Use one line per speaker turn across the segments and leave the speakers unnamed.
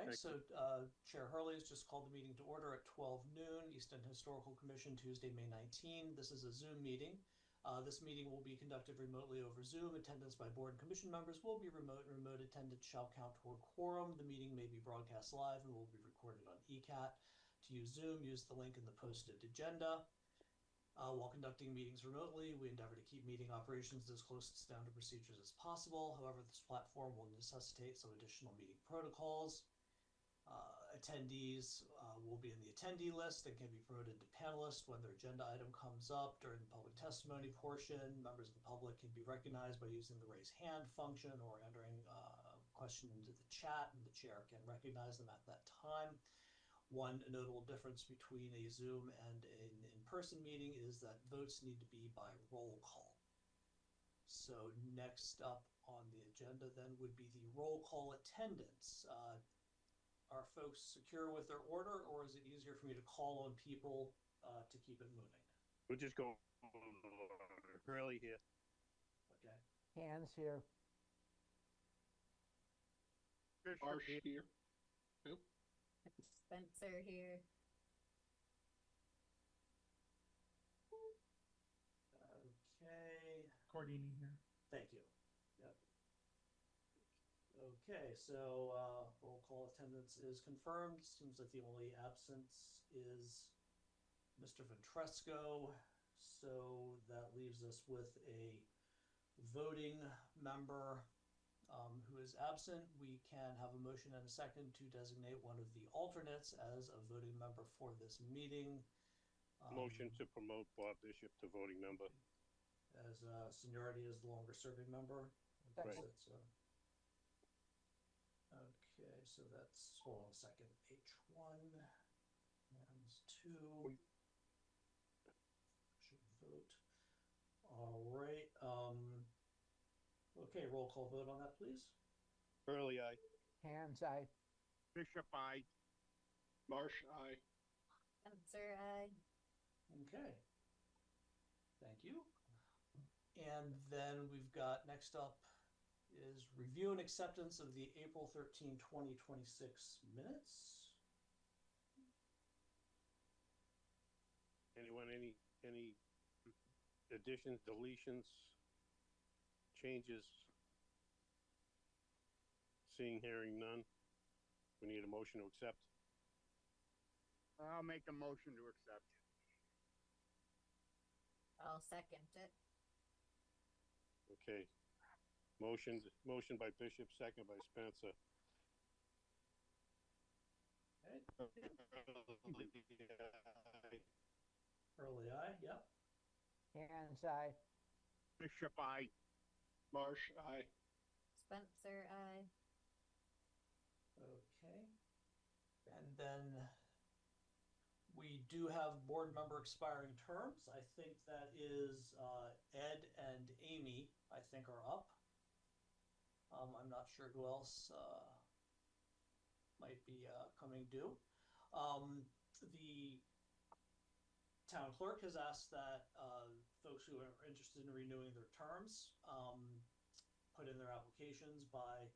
Okay, so Chair Hurley has just called the meeting to order at 12 noon, Easton Historical Commission, Tuesday, May 19. This is a Zoom meeting. This meeting will be conducted remotely over Zoom. Attendance by board and commission members will be remote, and remote attendance shall count toward quorum. The meeting may be broadcast live and will be recorded on ECAT. To use Zoom, use the link in the posted agenda. While conducting meetings remotely, we endeavor to keep meeting operations as close to standard procedures as possible. However, this platform will necessitate some additional meeting protocols. Attendees will be in the attendee list and can be promoted to panelists when their agenda item comes up. During the public testimony portion, members of the public can be recognized by using the raise hand function or entering a question into the chat, and the chair can recognize them at that time. One notable difference between a Zoom and an in-person meeting is that votes need to be by roll call. So next up on the agenda then would be the roll call attendance. Are folks secure with their order, or is it easier for me to call on people to keep it moving?
We'll just go early here.
Okay.
Hands here.
Marsh here. Who?
Spencer here.
Okay.
Cordini here.
Thank you. Yep. Okay, so roll call attendance is confirmed. Seems like the only absence is Mr. Ventresco. So that leaves us with a voting member who is absent. We can have a motion and a second to designate one of the alternates as a voting member for this meeting.
Motion to promote Bob Bishop to voting member.
As seniority as the longer serving member.
Right.
Okay, so that's, hold on a second, H1 and 2 should vote. All right. Okay, roll call vote on that, please.
Early, aye.
Hands, aye.
Bishop, aye. Marsh, aye.
Spencer, aye.
Okay. Thank you. And then we've got next up is review and acceptance of the April 13, 2026 minutes.
Anyone, any additions, deletions, changes? Seeing, hearing none. We need a motion to accept.
I'll make a motion to accept.
I'll second it.
Okay. Motion by Bishop, second by Spencer.
Okay.
Aye.
Early aye, yep.
Hands, aye.
Bishop, aye. Marsh, aye.
Spencer, aye.
Okay. And then we do have board member expiring terms. I think that is Ed and Amy, I think, are up. I'm not sure who else might be coming due. The town clerk has asked that folks who are interested in renewing their terms put in their applications by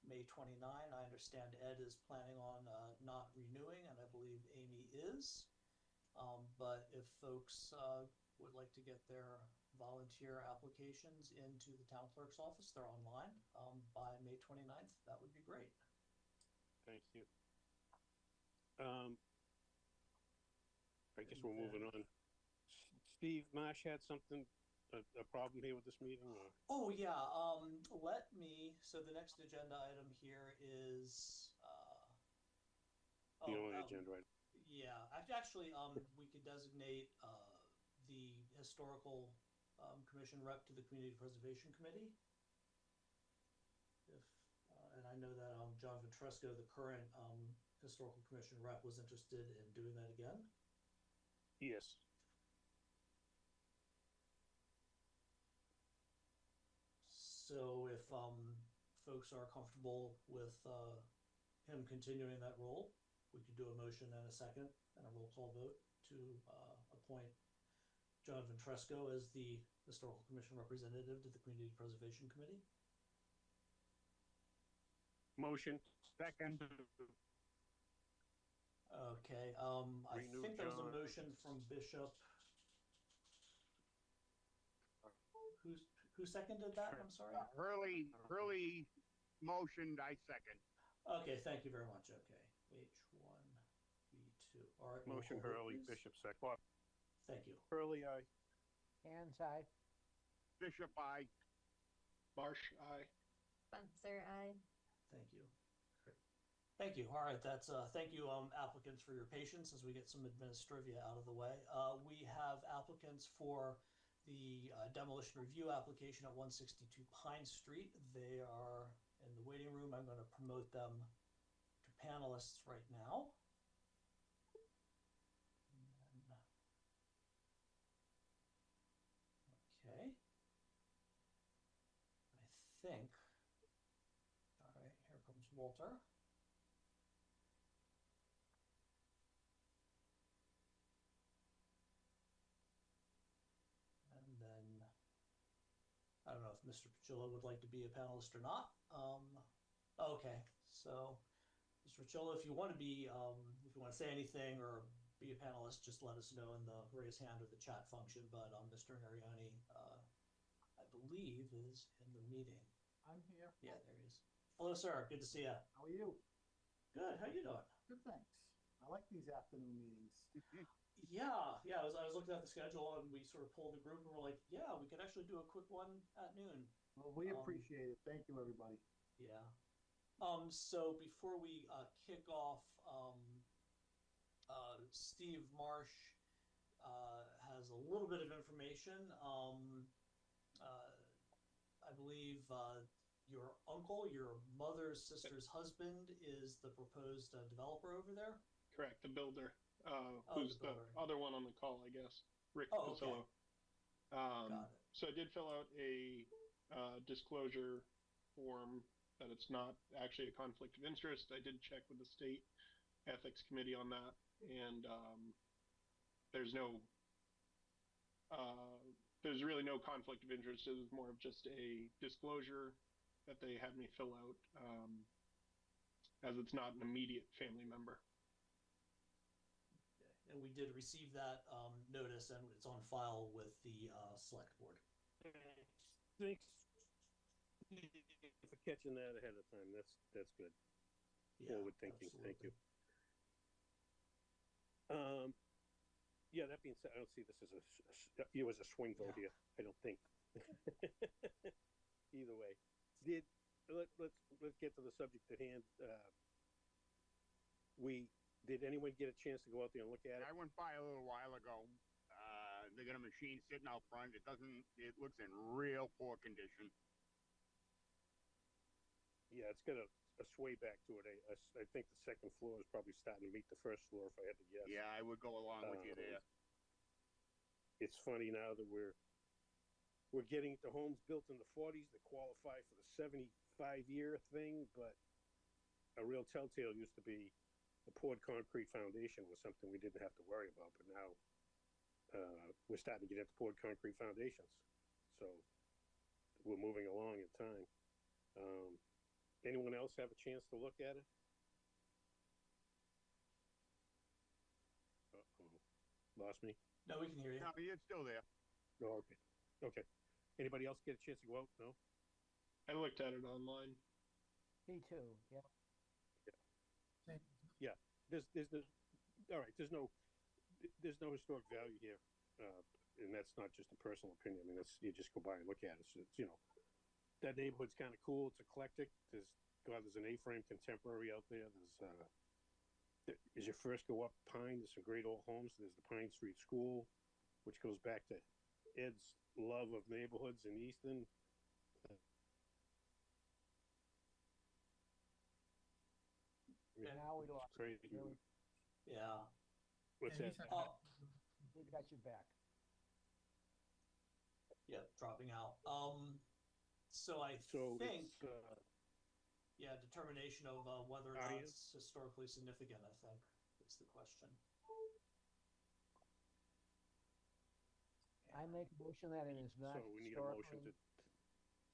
May 29. I understand Ed is planning on not renewing, and I believe Amy is. But if folks would like to get their volunteer applications into the town clerk's office, they're online, by May 29th, that would be great.
Thank you. I guess we're moving on. Steve Marsh had something, a problem here with this meeting? Or?
Oh, yeah. Let me, so the next agenda item here is,
The only agenda item.
yeah, actually, we could designate the historical commission rep to the Community Preservation Committee. If and I know that John Ventresco, the current historical commission rep, was interested in doing that again.
Yes.
So if folks are comfortable with him continuing that role, we could do a motion and a second and a roll call vote to appoint John Ventresco as the Historical Commission representative to the Community Preservation Committee.
Motion.
Second.
Okay, I
Renew
think there was a
John.
motion from Bishop. Who seconded that? I'm sorry.
Hurley motioned, I second.
Okay, thank you very much. Okay, H1, B2. All right, roll
Motion
call vote,
Hurley,
please.
Bishop second.
Thank you.
Hurley, aye.
Hands aye.
Bishop, I.
Marsh, aye.
Spencer, I.
Thank you. Great. Thank you. All right, that's thank you, applicants, for your patience as we get some administrivia out of the way. We have applicants for the demolition review application at 162 Pine Street. They are in the waiting room. I'm going to promote them to panelists right now. Okay. I think. All right, here comes Walter. And then I don't know if Mr. Pachilla would like to be a panelist or not. Okay, so Mr. Pachilla, if you want to be, if you want to say anything or be a panelist, just let us know in the raise hand or the chat function. But Mr. Nariani, I believe, is in the meeting.
I'm here.
Yeah, there he is. Hello, sir. Good to see you.
How are you?
Good. How you doing?
Good, thanks. I like these afternoon meetings.
Yeah. I was looking at the schedule and we sort of pulled the group and we're like, yeah, we could actually do a quick one at noon.
Well, we appreciate it. Thank you, everybody.
Yeah. So before we kick off, Steve Marsh has a little bit of information. I believe your uncle, your mother's sister's husband, is the proposed developer over there.
Correct, the builder.
the
Who's the
builder.
other one on the call, I guess. Rick
Oh, okay.
Pasillo.
Got it.
So I did fill out a disclosure form that it's not actually a conflict of interest. I did check with the state ethics committee on that, and there's really no conflict of interest. It was more of just a disclosure that they had me fill out, as it's not an immediate family member.
And we did receive that notice, and it's on file with the select board.
Thanks for catching that ahead of time. That's good.
Yeah,
Forward thinking.
absolutely.
Thank you. Yeah, that being said, I don't see this as you as a swing vote here. I don't think. Either way, let's get to the subject at hand. Did anyone get a chance to go out there and look at it?
I went by a little while ago. They got a machine sitting out front. It looks in real poor condition.
Yeah, it's got a sway back to it. I think the second floor is probably starting to meet the first floor, if I had to guess.
Yeah, I would go along with you there.
It's funny now that we're getting into homes built in the 40s that qualify for the 75-year thing, but a real telltale used to be a poured concrete foundation was something we didn't have to worry about, but now we're starting to get into poured concrete foundations. So we're moving along in time. Anyone else have a chance to look at it? Lost me?
No, we can hear you.
No, it's still there.
Oh, okay. Okay. Anybody else get a chance to go out? No?
I looked at it online.
Me too, yeah.
Yeah. There's all right. There's no historic value here, and that's not just a personal opinion. I mean, you just go by and look at it. So it's, that neighborhood's kind of cool. It's eclectic. There's an A-frame contemporary out there. As you first go up Pine, there's some great old homes. There's the Pine Street School, which goes back to Ed's love of neighborhoods in Easton.
Now we lost.
Crazy.
Yeah.
What's that?
Oh,
We got you back.
yeah, dropping out. So I
So
think,
it's,
yeah, determination of whether or not
Audience?
it's historically significant, I think, is the question.
I make a motion that it is not
so we need a motion
historically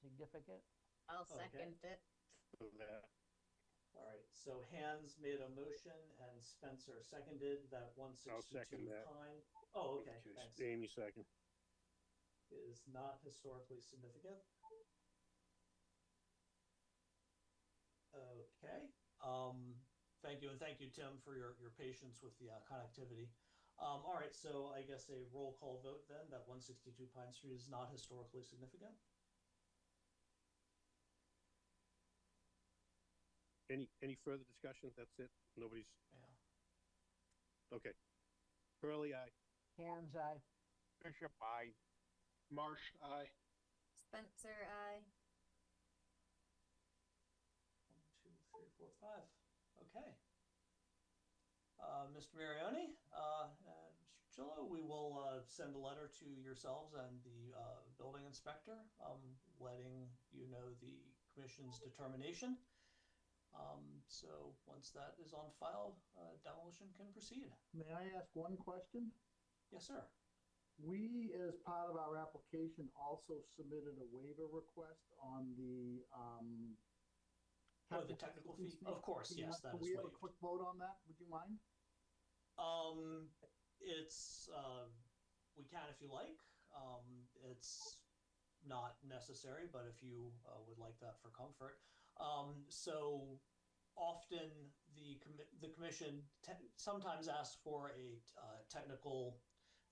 significant.
I'll
Okay.
second it.
for that.
All right, so Hans made a motion and Spencer seconded that one
I'll
sixty-two
second that.
Pine. Oh, okay,
Okay,
thanks.
Amy second.
Is not historically significant. Okay, thank you, and thank you, Tim, for your patience with the connectivity. All right, so I guess a roll call vote then, that 162 Pine Street is not historically significant.
Any further discussion? That's it? Nobody's,
Yeah.
okay. Hurley, aye.
Hands, aye.
Bishop, aye.
Marsh, aye.
Spencer, I.
1, 2, 3, 4, 5. Okay. Mr. Marioni, and Mr. Chillo, we will send a letter to yourselves and the building inspector, letting you know the commission's determination. So once that is on file, demolition can proceed.
May I ask one question?
Yes, sir.
We, as part of our application, also submitted a waiver request on the,
Oh, the technical fee? Of course, yes, that
Can
is
we have a
waived.
quick vote on that? Would you mind?
It's, we can if you like. It's not necessary, but if you would like that for comfort. So often the commission sometimes asks for a technical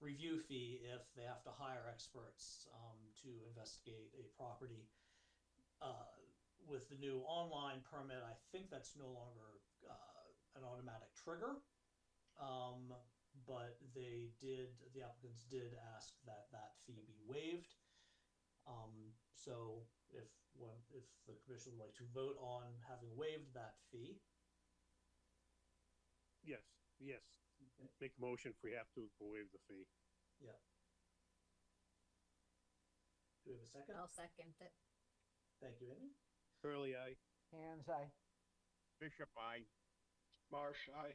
review fee if they have to hire experts to investigate a property. With the new online permit, I think that's no longer an automatic trigger. But the applicants did ask that that fee be waived. So if the commission would like to vote on having waived that fee.
Yes.
Okay.
Make a motion if we have to waive the fee.
Yeah. Do we have a second?
I'll second it.
Thank you, Amy.
Hurley, aye.
Hands, aye.
Bishop, aye.
Marsh, aye.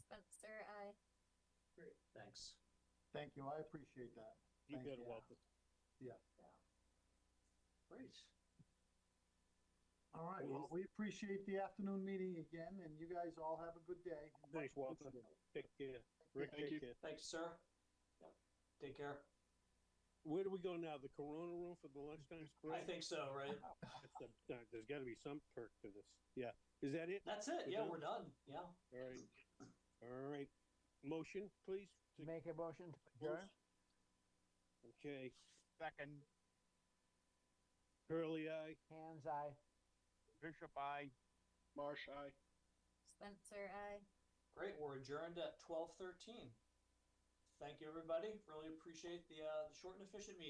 Spencer, I.
Great, thanks.
Thank you, I appreciate that.
You
Thank
got it, Walter.
Yeah.
Great.
All right, well, we appreciate the afternoon meeting again, and you guys all have a good day.
Thanks, Walter. Take care. Rick,
Thank
take
you.
care.
Thanks, sir. Yep. Take care.
Where do we go now? The Corona room for the lunchtime spread?
I think so, right?
There's got to be some perk to this. Yeah. Is that it?
That's it.
We're
Yeah,
done?
we're done. Yeah.
All right. All right. Motion, please. to
Make a motion to
close?
adjourn.
Okay.
Second.
Hurley, aye.
Hands, aye.
Bishop, aye.
Marsh, aye.
Spencer, I.
Great. We're adjourned at 12:13. Thank you, everybody. Really appreciate the short and efficient meeting.